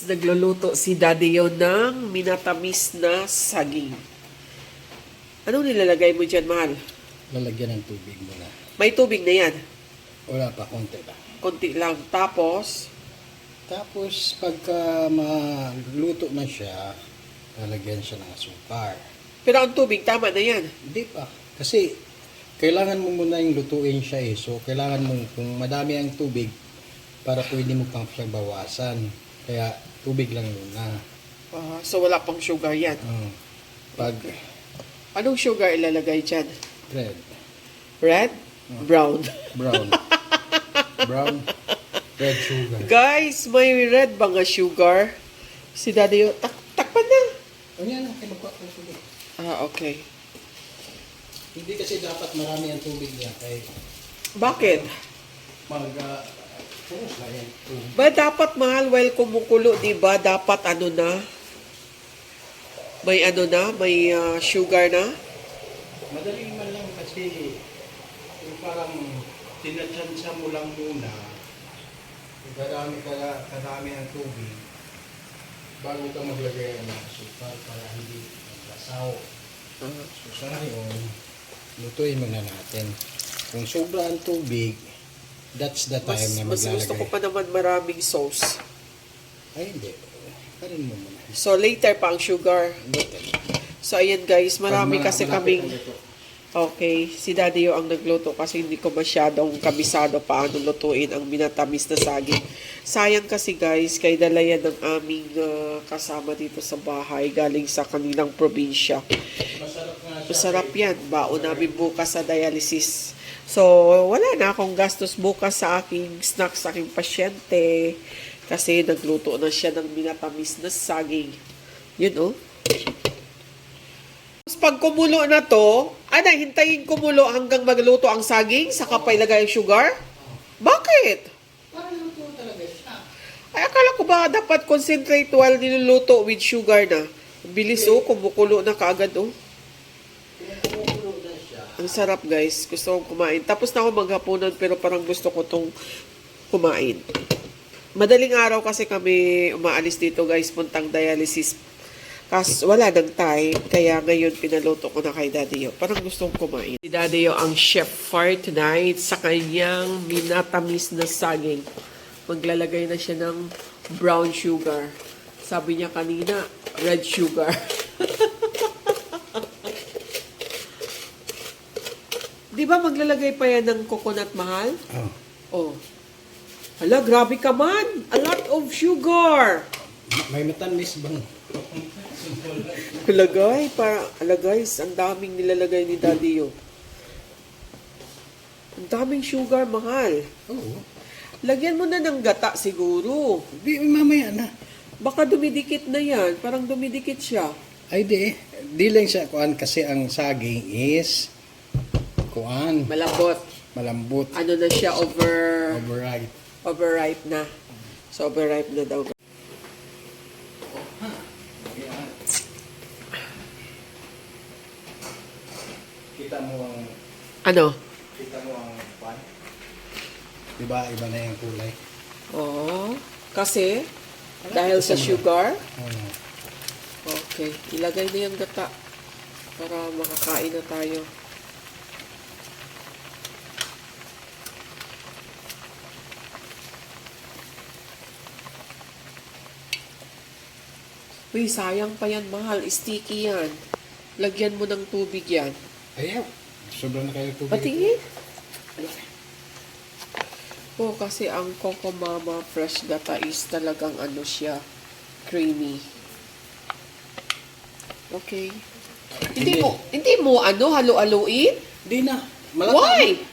Nagluluto si Daddy Yo ng minatamis na saging. Anong nilalagay mo dyan, mahal? Lalagyan ng tubig muna. May tubig na yan. Wala pa, konti pa. Konti lang. Tapos, Pagka maluto na siya, lalagyan siya ng asukar. pero ang tubig, tama na yan. Hindi pa. Kasi, kailangan mo muna yung lutuin siya eh. So, kailangan mo, kung madami ang tubig, para pwede mo pang siya bawasan. Kaya, tubig lang muna. So, wala pang sugar yan. Pag Anong sugar ilalagay dyan? red, Red? Brown. brown, brown, red sugar. Guys, may red ba nga sugar? Si Daddy Yo, takpan na. O yan, magkuha ng tubig. Okay. Hindi kasi dapat marami ang tubig niya. Kaya, Bakit? punos na yan. Ba dapat, mahal, while kumukulo, di ba? Dapat may sugar na? Madali man lang kasi yung parang tinatsansa mo lang muna, karami ang tubig, bago ka maglagay ng asukal para hindi maglasaw. So sa ngayon, lutuin muna natin. Kung sobra ang tubig, that's the time na Mas maglalagay. gusto ko pa naman maraming sauce. Ay hindi, karin mo muna. So, later pa ang sugar. So, ayan guys, marami kasi kaming... Okay, si Daddy Yo ang nagluto kasi hindi ko masyadong kabisado paano lutuin ang minatamis na saging. Sayang kasi guys, kay dala yan ng aming kasama dito sa bahay galing sa kanilang probinsya. Masarap yan. Baon namin bukas sa dialysis. So, wala na akong gastos bukas sa aking snack sa aking pasyente kasi nagluto na siya ng minatamis na saging. Yun oh. Pag kumulo na to, hintayin kumulo hanggang magluto ang saging, saka pa ilagay ang sugar? Bakit? Para luto talaga siya. Ay, akala ko ba dapat concentrate while niluluto with sugar na? Bilis oh, kumukulo na kaagad oh. Kumukulo na siya. Ang sarap guys, gusto kong kumain. Tapos na ako maghapunan pero parang gusto ko tong kumain. Madaling araw kasi kami umaalis dito guys, puntang dialysis. Kasi wala nang time, kaya ngayon pinaluto ko na kay Daddy Yo. Parang gustong kumain. Si Daddy Yo ang chef for tonight sa kanyang minatamis na saging. Maglalagay na siya ng brown sugar. Sabi niya kanina, red sugar. Di ba maglalagay pa yan ng coconut, mahal? Oh. Hala, grabe ka man. A lot of sugar. May matamis bang? Hala guys, ang daming nilalagay ni Daddy Yo. Ang daming sugar, mahal. Oo. Lagyan mo na ng gata siguro. Di, mamaya na. Baka dumidikit na yan. Parang dumidikit siya. Ay di. Di lang siya kuan kasi ang saging is kuan. Malambot. Ano na siya, Overripe. na. So, overripe na daw. Kita mo ang Ano? kuan. Diba iba na yung kulay? Oo. Kasi, dahil sa sugar, Oo. okay, ilagay na yung gata para makakain na tayo. Uy, sayang pa yan, mahal. Sticky yan. Lagyan mo ng tubig yan. Ayaw. Sobrang na kayo tubig. Patingin. Oh, kasi ang Coco Mama fresh gata is talagang ano siya, creamy. Okay. Hindi mo halo-haloin? Di na. Malata Why? na.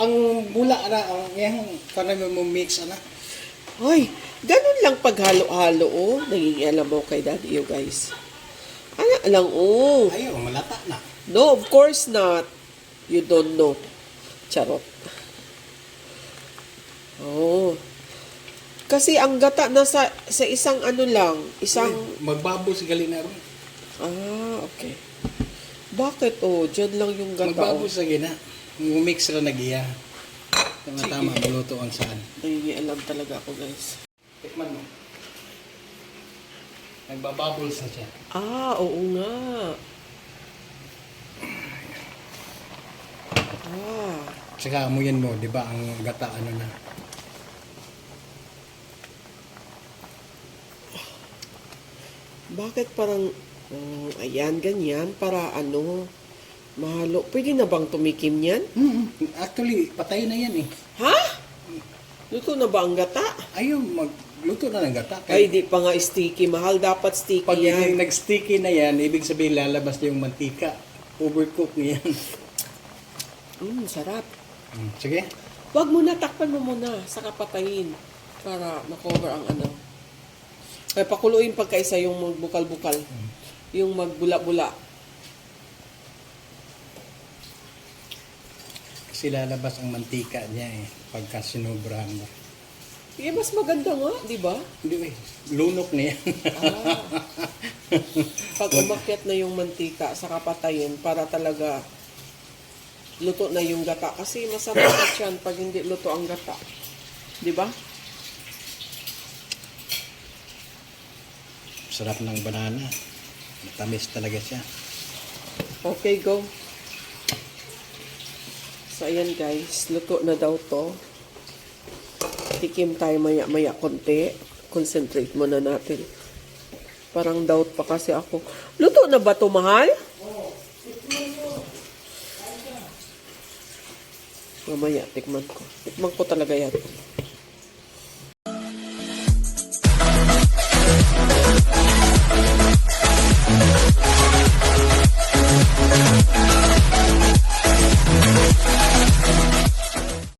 Ang bula na, ang yung parang mo mix na. Hoy, ganun lang pag halo-halo, oh. Naging mo kay Daddy Yo, guys. Ano lang, oh. Ayaw, malata na. No, of course not. You don't know. Charot. Oh. Kasi ang gata nasa sa isang ano lang, isang... Magbabo si gali na ron. Okay. Bakit, oh? Diyan lang yung gata, Magbabo oh. sa gina. Mix ra nagiya. Tama-tama, maluto ang saan. Ay, alam talaga ako, guys. Tikman mo. Nagbabubbles na siya. Ah, oo nga. Ah, Saka amuyin mo, di ba, ang gata ano na. bakit parang, ayan, ganyan, para ano, mahalo. Pwede na bang tumikim yan? Actually, patay na yan eh. Ha? Luto na ba ang gata? Ayaw, magluto na ng gata. Ay, di pa nga sticky. Mahal, dapat sticky Pag yan. nag-sticky na yan, ibig sabihin lalabas na yung mantika. Overcook na yan. Sarap. Sige. Huwag mo na, takpan mo muna, saka patayin. Para makover ang ano. Kaya pakuluin pagkaisa yung magbukal-bukal. Yung magbula-bula. Kasi lalabas ang mantika niya eh. Pagka sinubrahan mo. Eh, mas maganda nga, di ba? Hindi eh. Lunok na yan. Ah. Pag umakyat na yung mantika, saka patayin para talaga luto na yung gata. Kasi masarap na yan pag hindi luto ang gata. Di ba? Sarap ng banana. Matamis talaga siya. Okay, go. So, ayan guys. Luto na daw to. Tikim tayo maya-maya konti. Concentrate muna natin. Parang doubt pa kasi ako. Luto na ba to, mahal? Mamaya, tikman ko. Tikman ko talaga yan.